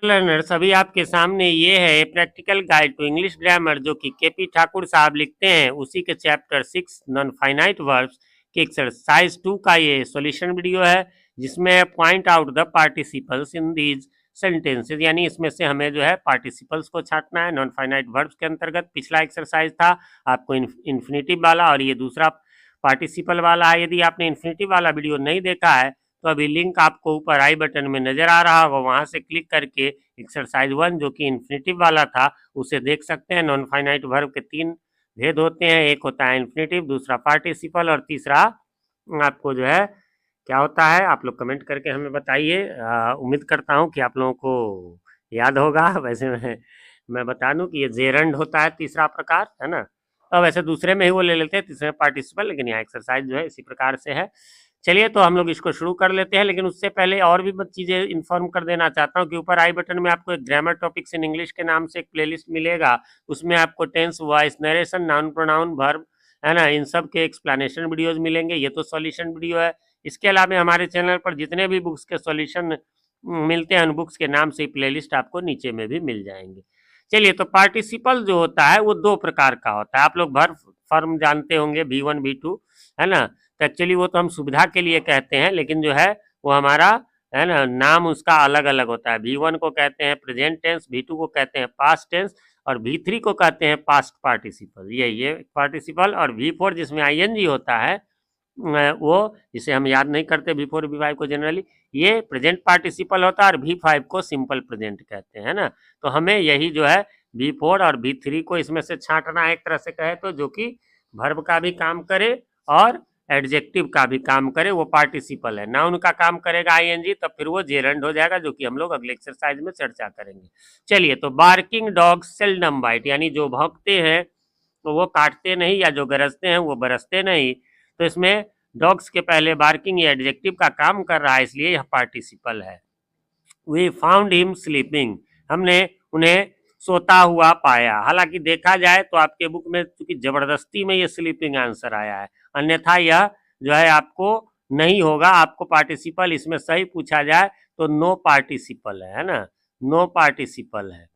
Learners, अभी आपके सामने ये है practical guide to English grammar जो कि केपी ठाकुर साहब लिखते हैं, उसी के चैप्टर 6 नॉन फाइनाइट वर्ब्स के एक्सरसाइज 2 का ये सॉल्यूशन वीडियो है, जिसमें point out the participles in these sentences, यानी इसमें से हमें जो है पार्टिसिपल्स को छांटना है नॉन फाइनाइट वर्ब्स के अंतर्गत। पिछला एक्सरसाइज था आपको इन्फिनेटिव वाला और ये दूसरा पार्टिसिपल वाला है। यदि आपने इन्फिनेटिव वाला वीडियो नहीं देखा है तो अभी लिंक आपको ऊपर आई बटन में नजर आ रहा होगा, वहां से क्लिक करके एक्सरसाइज 1 जो कि इन्फिनेटिव वाला था उसे देख सकते हैं। नॉन फाइनाइट वर्ब के 3 भेद होते हैं, एक होता है इन्फिनेटिव, दूसरा पार्टिसिपल और तीसरा आपको जो है क्या होता है। आप लोग कमेंट करके हमें बताइए। उम्मीद करता हूँ कि आप लोगों को याद होगा। वैसे मैं बता दूं कि ये जेरंड होता है तीसरा प्रकार, है ना। तो वैसे दूसरे में ही वो ले लेते हैं, तीसरे में पार्टिसिपल, लेकिन यहाँ एक्सरसाइज जो है इसी प्रकार से है। चलिए तो हम लोग इसको शुरू कर लेते हैं, लेकिन उससे पहले और भी चीजें इन्फॉर्म कर देना चाहता हूँ कि ऊपर आई बटन में आपको एक ग्रामर टॉपिक्स इन इंग्लिश के नाम से एक प्लेलिस्ट मिलेगा। उसमें आपको tense, voice, narration, noun, pronoun, verb, है ना, इन सब के एक्सप्लेनेशन वीडियोज मिलेंगे। ये तो सॉल्यूशन वीडियो है। इसके अलावा हमारे चैनल पर जितने भी बुक्स के सॉल्यूशन मिलते हैं, उन बुक्स के नाम से प्लेलिस्ट आपको नीचे में भी मिल जाएंगे। चलिए, तो पार्टिसिपल जो होता है वो 2 प्रकार का होता है। आप लोग वर्ब फॉर्म जानते होंगे, V1 V2, है ना। तो एक्चुअली वो तो हम सुविधा के लिए कहते हैं, लेकिन जो है वो हमारा, है ना, नाम उसका अलग अलग होता है। V1 को कहते हैं प्रेजेंट टेंस, V2 को कहते हैं पास्ट टेंस और V3 को कहते हैं पास्ट पार्टिसिपल। ये पार्टिसिपल। और V4 जिसमें ING होता है, वो जिसे हम याद नहीं करते V4 V5 को जनरली, ये प्रेजेंट पार्टिसिपल होता है और V5 को सिंपल प्रेजेंट कहते हैं ना। तो हमें यही जो है V4 और V3 को इसमें से छांटना है, एक तरह से कहे तो, जो कि वर्ब का भी काम करे और एडजेक्टिव का भी काम करे। वो पार्टिसिपल है। नाउन का काम करेगा ING, तब फिर वो जेरंड हो जाएगा, जो कि हम लोग अगले एक्सरसाइज में चर्चा करेंगे। चलिए, तो बार्किंग डॉग्स सेल्डम बाइट, यानी जो भौंकते हैं तो वो काटते नहीं, या जो गरजते हैं वो बरसते नहीं। तो इसमें डॉग्स के पहले बार्किंग ये एडजेक्टिव का काम कर रहा है, इसलिए यह पार्टिसिपल है। वी फाउंड हिम स्लीपिंग, हमने उन्हें सोता हुआ पाया। हालांकि देखा जाए तो आपके बुक में चूंकि जबरदस्ती में ये स्लीपिंग आंसर आया है, अन्यथा यह जो है आपको नहीं होगा। आपको पार्टिसिपल इसमें सही पूछा जाए तो नो पार्टिसिपल है ना, नो पार्टिसिपल है।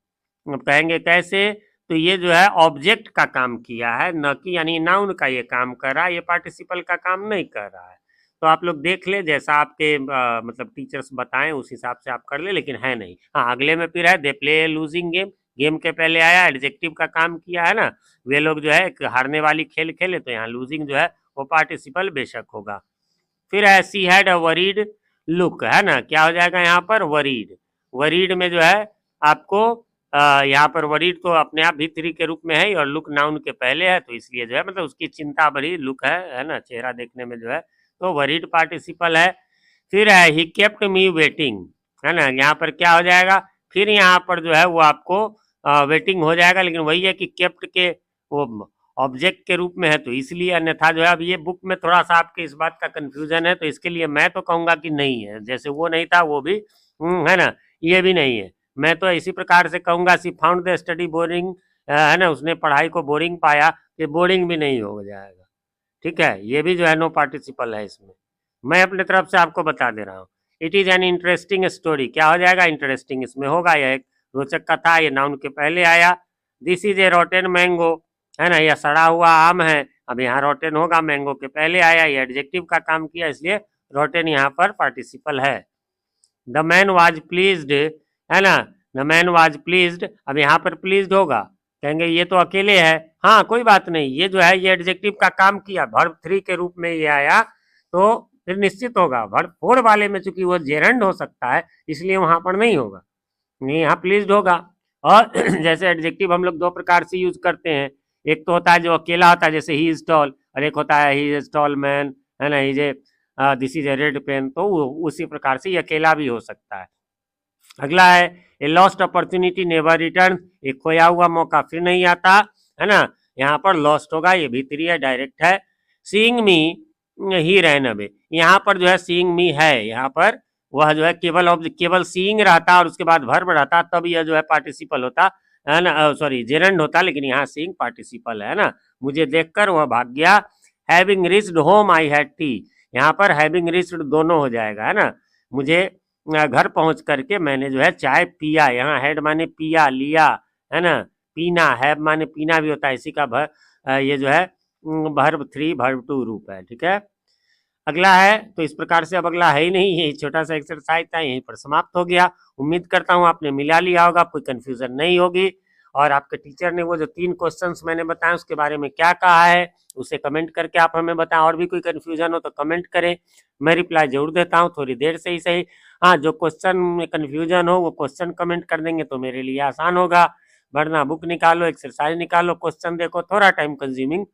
अब कहेंगे कैसे, तो ये जो है ऑब्जेक्ट का काम किया है, न कि यानी नाउन का ये काम कर रहा है, ये पार्टिसिपल का काम नहीं कर रहा है। तो आप लोग देख ले, जैसा आपके मतलब टीचर्स बताएं उस हिसाब से आप कर ले, लेकिन है नहीं। हाँ, अगले में फिर है they play losing game, game के पहले आया, एडजेक्टिव का काम किया है ना। वे लोग जो है एक हारने वाली खेल खेले, तो यहाँ लूजिंग जो है वो पार्टिसिपल बेशक होगा। फिर है she had a worried look, है ना, क्या हो जाएगा यहाँ पर वरीड। वरीड में जो है आपको यहाँ पर वरीड तो अपने आप V3 के रूप में है और लुक नाउन के पहले है, तो इसलिए जो है मतलब उसकी चिंता भरी लुक है ना, चेहरा देखने में जो है, तो वरीड पार्टिसिपल है। फिर है ही केप्ट मी वेटिंग, है ना, यहाँ पर क्या हो जाएगा, फिर यहाँ पर जो है वो आपको वेटिंग हो जाएगा, लेकिन वही है कि केप्ट के वो ऑब्जेक्ट के रूप में है, तो इसलिए, अन्यथा जो है अब ये बुक में थोड़ा सा आपके इस बात का कंफ्यूजन है, तो इसके लिए मैं तो कहूंगा कि नहीं है। जैसे वो नहीं था वो भी है ना, ये भी नहीं है। मैं तो इसी प्रकार से कहूंगा सी फाउंड द स्टडी बोरिंग, है ना, उसने पढ़ाई को बोरिंग पाया, ये बोरिंग भी नहीं हो जाएगा। ठीक है, ये भी जो है नो पार्टिसिपल है इसमें। मैं अपने तरफ से आपको बता दे रहा हूँ। It is an interesting story, क्या हो जाएगा, इंटरेस्टिंग इसमें होगा। यह एक रोचक कथा, ये नाउन के पहले आया। This is A rotten mango, है ना, यह सड़ा हुआ आम है। अब यहाँ रोटेन होगा, मैंगो के पहले आया, ये एडजेक्टिव का काम किया, इसलिए रोटेन यहाँ पर पार्टिसिपल है। द मैन वाज प्लीज्ड, है ना, द मैन वाज प्लीज्ड, अब यहाँ पर प्लीज्ड होगा, कहेंगे ये तो अकेले है। हाँ, कोई बात नहीं, ये जो है ये एडजेक्टिव का काम किया, वर्ब 3 के रूप में ये आया, तो फिर निश्चित होगा। वर्ब 4 वाले में चूंकि वो जेरंड हो सकता है, इसलिए वहां पर नहीं होगा, यहाँ प्लीज्ड होगा। और जैसे एडजेक्टिव हम लोग 2 प्रकार से यूज करते हैं, एक तो होता है जो अकेला होता है, जैसे ही इज टॉल, और एक होता है ही इज टॉल मैन, है ना, ही जे this is a red pen, तो उसी प्रकार से ये अकेला भी हो सकता है। अगला है a lost opportunity never return, एक खोया हुआ मौका फिर नहीं आता, है ना, यहाँ पर लॉस्ट होगा, ये भीतरी है, डायरेक्ट है। सीइंग मी ही रैन अवे, यहाँ पर जो है सीइंग मी है, यहाँ पर वह जो है केवल सीइंग रहता और उसके बाद वर्ब रहता, तब यह जो है पार्टिसिपल होता, है ना, सॉरी जेरंड होता, लेकिन यहाँ सीइंग पार्टिसिपल है ना। मुझे देखकर वह भाग गया। Having reached home I had T, यहाँ पर हैविंग रीच्ड दोनों हो जाएगा, है ना, मुझे घर पहुंच करके मैंने जो है चाय पिया। यहाँ हैड माने पिया, लिया, है ना। पीना, हैव माने पीना भी होता है, इसी का ये जो है वर्ब 3 वर्ब 2 रूप है, ठीक है। अगला है, तो इस प्रकार से अब अगला है ही नहीं, यही छोटा सा एक्सरसाइज था, यहीं पर समाप्त हो गया। उम्मीद करता हूँ आपने मिला लिया होगा, कोई कंफ्यूजन नहीं होगी। और आपके टीचर ने वो जो 3 क्वेश्चंस मैंने बताया उसके बारे में क्या कहा है उसे कमेंट करके आप हमें बताएं। और भी कोई कंफ्यूजन हो तो कमेंट करें, मैं रिप्लाई जरूर देता हूँ, थोड़ी देर से ही सही। हाँ, जो क्वेश्चन में कंफ्यूजन हो वो क्वेश्चन कमेंट कर देंगे तो मेरे लिए आसान होगा, वरना बुक निकालो, एक्सरसाइज निकालो, क्वेश्चन देखो, थोड़ा टाइम कंज्यूमिंग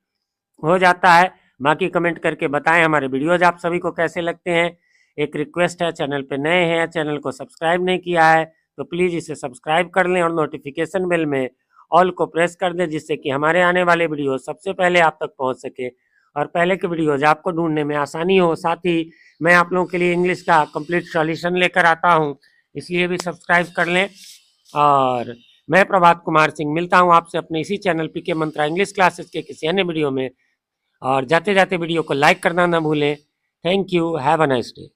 हो जाता है। बाकी कमेंट करके बताएं हमारे वीडियोज आप सभी को कैसे लगते हैं। एक रिक्वेस्ट है, चैनल पे नए हैं, चैनल को सब्सक्राइब नहीं किया है तो प्लीज़ इसे सब्सक्राइब कर लें और नोटिफिकेशन बेल में ऑल को प्रेस कर दें, जिससे कि हमारे आने वाले वीडियो सबसे पहले आप तक पहुंच सके और पहले के वीडियोज आपको ढूंढने में आसानी हो। साथ ही मैं आप लोगों के लिए इंग्लिश का कंप्लीट सॉल्यूशन लेकर आता हूँ, इसलिए भी सब्सक्राइब कर लें। और मैं प्रभात कुमार सिंह मिलता हूँ आपसे अपने इसी चैनल पीके मंत्रा इंग्लिश क्लासेस के किसी अन्य वीडियो में। और जाते जाते वीडियो को लाइक करना ना भूलें। Thank you, have a nice day.